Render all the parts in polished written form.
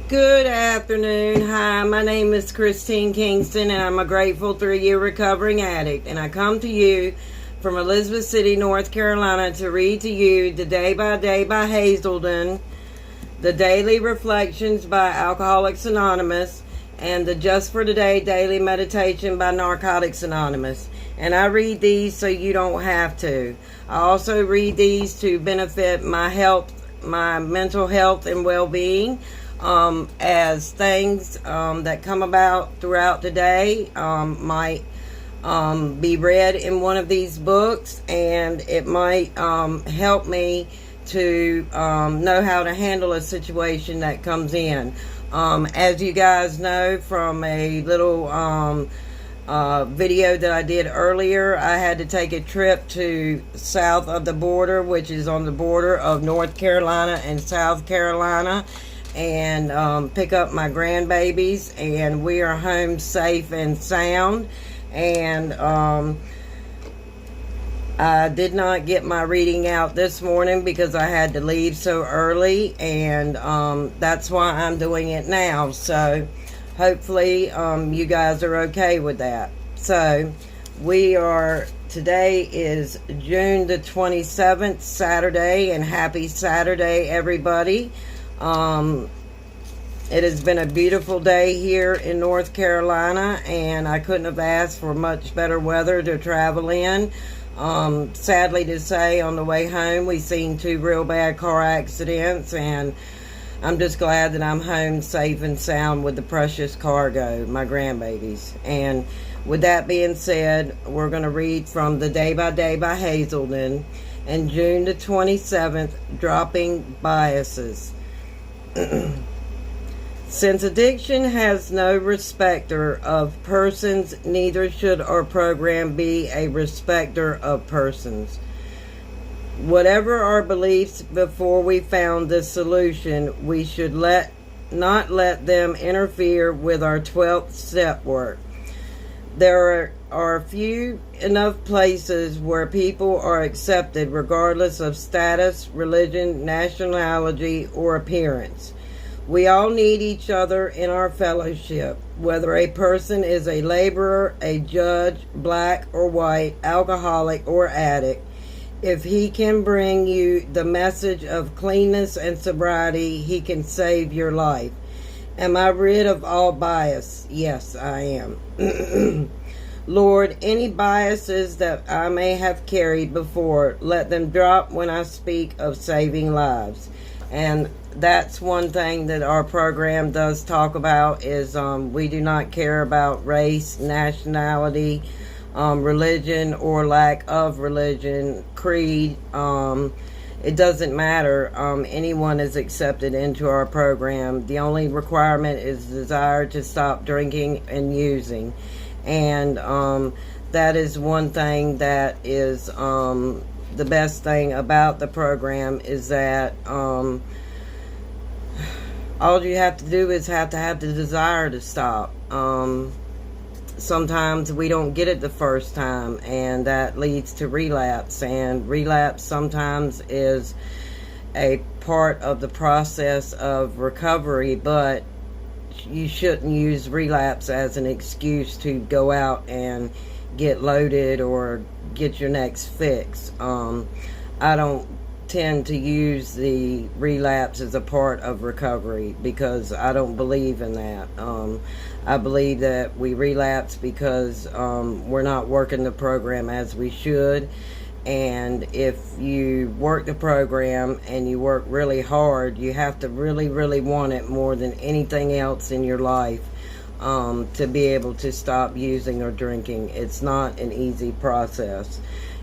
Good afternoon. Hi, my name is Christine Kingston, and I'm a grateful 3-year recovering addict. And I come to you from Elizabeth City, North Carolina, to read to you the Day by Day by Hazelden, the Daily Reflections by Alcoholics Anonymous, and the Just for Today Daily Meditation by Narcotics Anonymous. And I read these so you don't have to. I also read these to benefit my health, my mental health and well-being. As things that come about throughout the day might be read in one of these books, and it might help me to know how to handle a situation that comes in. As you guys know from a little video that I did earlier, I had to take a trip to south of the border, which is on the border of North Carolina and South Carolina, and pick up my grandbabies, and we are home safe and sound. And I did not get my reading out this morning because I had to leave so early, and that's why I'm doing it now. So hopefully you guys are okay with that. So today is June the 27th, Saturday, and happy Saturday, everybody. It has been a beautiful day here in North Carolina, and I couldn't have asked for much better weather to travel in. Sadly to say, on the way home, we seen 2 real bad car accidents, and I'm just glad that I'm home safe and sound with the precious cargo, my grandbabies. And with that being said, we're going to read from the Day by Day by Hazelden, and June the 27th, Dropping Biases. Since addiction has no respecter of persons, neither should our program be a respecter of persons. Whatever our beliefs before we found this solution, we should not let them interfere with our 12th step work. There are few enough places where people are accepted regardless of status, religion, nationality, or appearance. We all need each other in our fellowship, whether a person is a laborer, a judge, black or white, alcoholic or addict. If he can bring you the message of cleanness and sobriety, he can save your life. Am I rid of all bias? Yes, I am. Lord, any biases that I may have carried before, let them drop when I speak of saving lives. And that's one thing that our program does talk about, is we do not care about race, nationality, religion, or lack of religion, creed. It doesn't matter. Anyone is accepted into our program. The only requirement is desire to stop drinking and using. And that is one thing that is the best thing about the program, is that all you have to do is have to have the desire to stop. Sometimes we don't get it the first time, and that leads to relapse. And relapse sometimes is a part of the process of recovery, but you shouldn't use relapse as an excuse to go out and get loaded or get your next fix. I don't tend to use the relapse as a part of recovery, because I don't believe in that. I believe that we relapse because we're not working the program as we should. And if you work the program and you work really hard, you have to really, really want it more than anything else in your life to be able to stop using or drinking. It's not an easy process,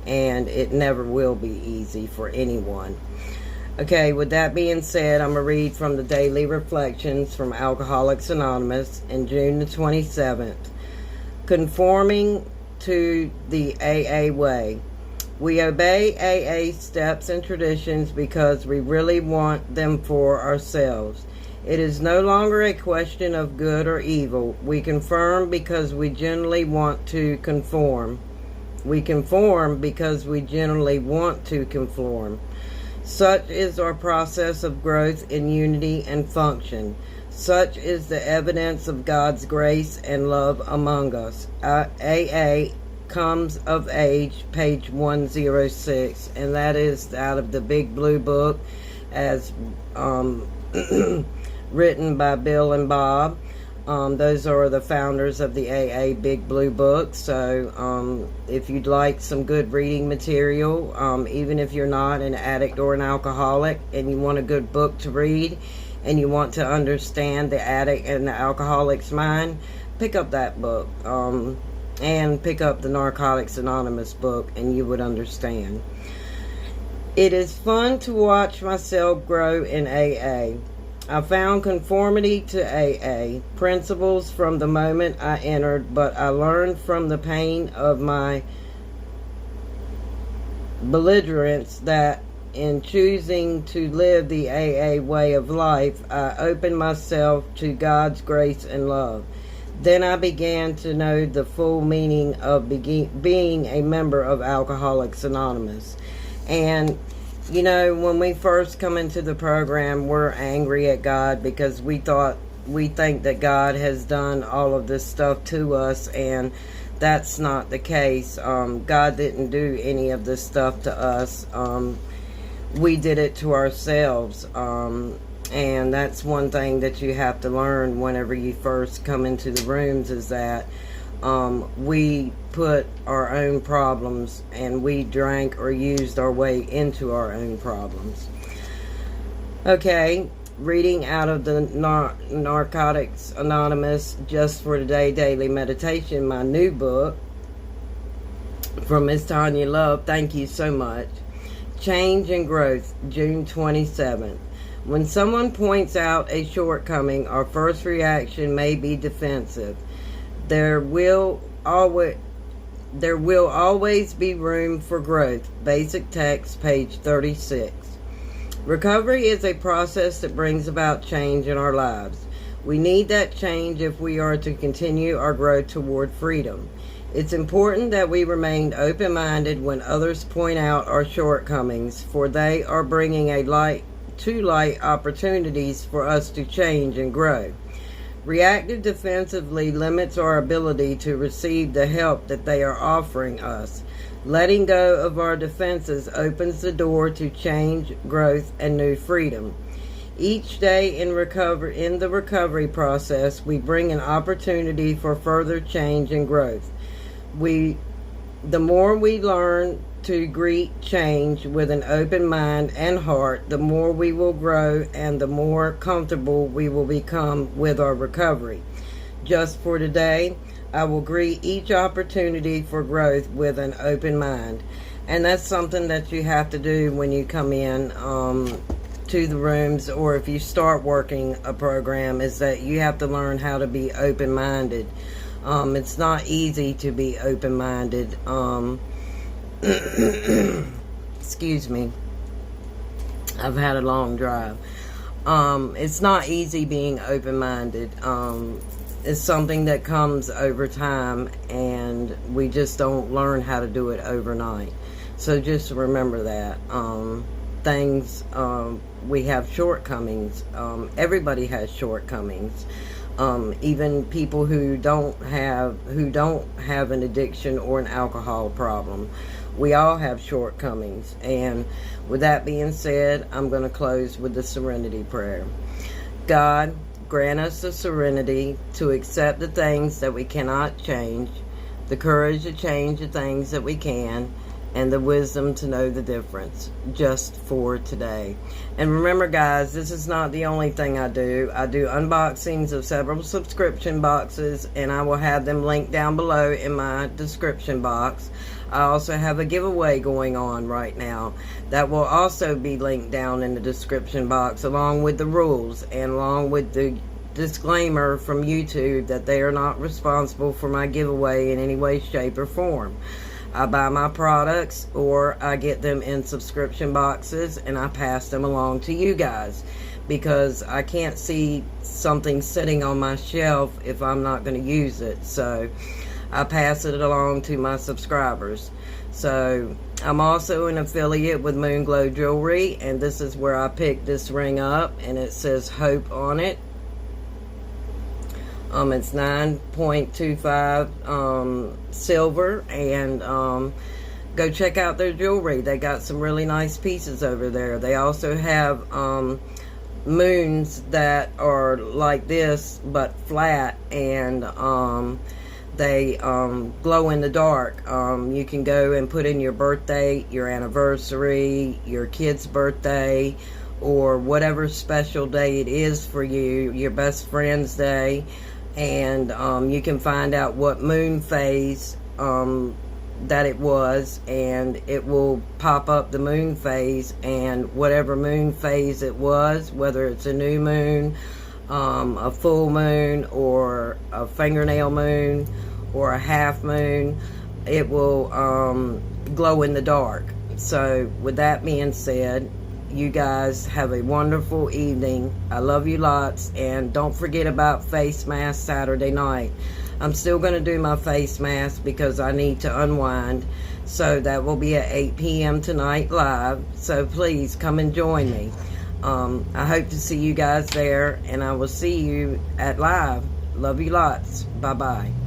and it never will be easy for anyone. Okay, with that being said, I'm going to read from the Daily Reflections from Alcoholics Anonymous in June the 27th. Conforming to the AA way. We obey AA steps and traditions because we really want them for ourselves. It is no longer a question of good or evil. We conform because we generally want to conform. We conform because we generally want to conform. Such is our process of growth in unity and function. Such is the evidence of God's grace and love among us. AA Comes of Age, page 106, and that is out of the Big Blue Book, as written by Bill and Bob. Those are the founders of the AA Big Blue Book. So if you'd like some good reading material, even if you're not an addict or an alcoholic and you want a good book to read and you want to understand the addict and the alcoholic's mind, pick up that book. And pick up the Narcotics Anonymous book, and you would understand. It is fun to watch myself grow in AA. I found conformity to AA principles from the moment I entered, but I learned from the pain of my belligerence that in choosing to live the AA way of life, I opened myself to God's grace and love. Then I began to know the full meaning of being a member of Alcoholics Anonymous. And, you know, when we first come into the program, we're angry at God because we think that God has done all of this stuff to us, and that's not the case. God didn't do any of this stuff to us. We did it to ourselves. And that's one thing that you have to learn whenever you first come into the rooms, is that we put our own problems, and we drank or used our way into our own problems. Okay, reading out of the Narcotics Anonymous Just for Today Daily Meditation, my new book from Miss Tanya Love. Thank you so much. Change and Growth, June 27th. When someone points out a shortcoming, our first reaction may be defensive. There will always be room for growth. Basic text, page 36. Recovery is a process that brings about change in our lives. We need that change if we are to continue our growth toward freedom. It's important that we remain open-minded when others point out our shortcomings, for they are bringing light opportunities for us to change and grow. Reactive defensively limits our ability to receive the help that they are offering us. Letting go of our defenses opens the door to change, growth, and new freedom. Each day in the recovery process, we bring an opportunity for further change and growth. The more we learn to greet change with an open mind and heart, the more we will grow and the more comfortable we will become with our recovery. Just for today, I will greet each opportunity for growth with an open mind. And that's something that you have to do when you come in to the rooms, or if you start working a program, is that you have to learn how to be open-minded. It's not easy to be open-minded. Excuse me. I've had a long drive. It's not easy being open-minded. It's something that comes over time, and we just don't learn how to do it overnight. So just remember that. We have shortcomings. Everybody has shortcomings. Even people who don't have an addiction or an alcohol problem. We all have shortcomings. And with that being said, I'm going to close with the serenity prayer. God, grant us the serenity to accept the things that we cannot change, the courage to change the things that we can, and the wisdom to know the difference, just for today. And remember, guys, this is not the only thing I do. I do unboxings of several subscription boxes, and I will have them linked down below in my description box. I also have a giveaway going on right now that will also be linked down in the description box, along with the rules and along with the disclaimer from YouTube that they are not responsible for my giveaway in any way, shape, or form. I buy my products, or I get them in subscription boxes, and I pass them along to you guys, because I can't see something sitting on my shelf if I'm not going to use it. So I pass it along to my subscribers. So I'm also an affiliate with Moonglow Jewelry, and this is where I picked this ring up, and it says Hope on it. It's 9.25 silver, and go check out their jewelry. They got some really nice pieces over there. They also have moons that are like this but flat, and they glow in the dark. You can go and put in your birthday, your anniversary, your kid's birthday, or whatever special day it is for you, your best friend's day, and you can find out what moon phase that it was, and it will pop up the moon phase, and whatever moon phase it was, whether it's a new moon, a full moon, or a fingernail moon, or a half moon, it will glow in the dark. So with that being said, you guys have a wonderful evening. I love you lots, and don't forget about face mask Saturday night. I'm still going to do my face mask because I need to unwind. So that will be at 8 p.m. tonight live. So please come and join me. I hope to see you guys there, and I will see you at live. Love you lots. Bye-bye.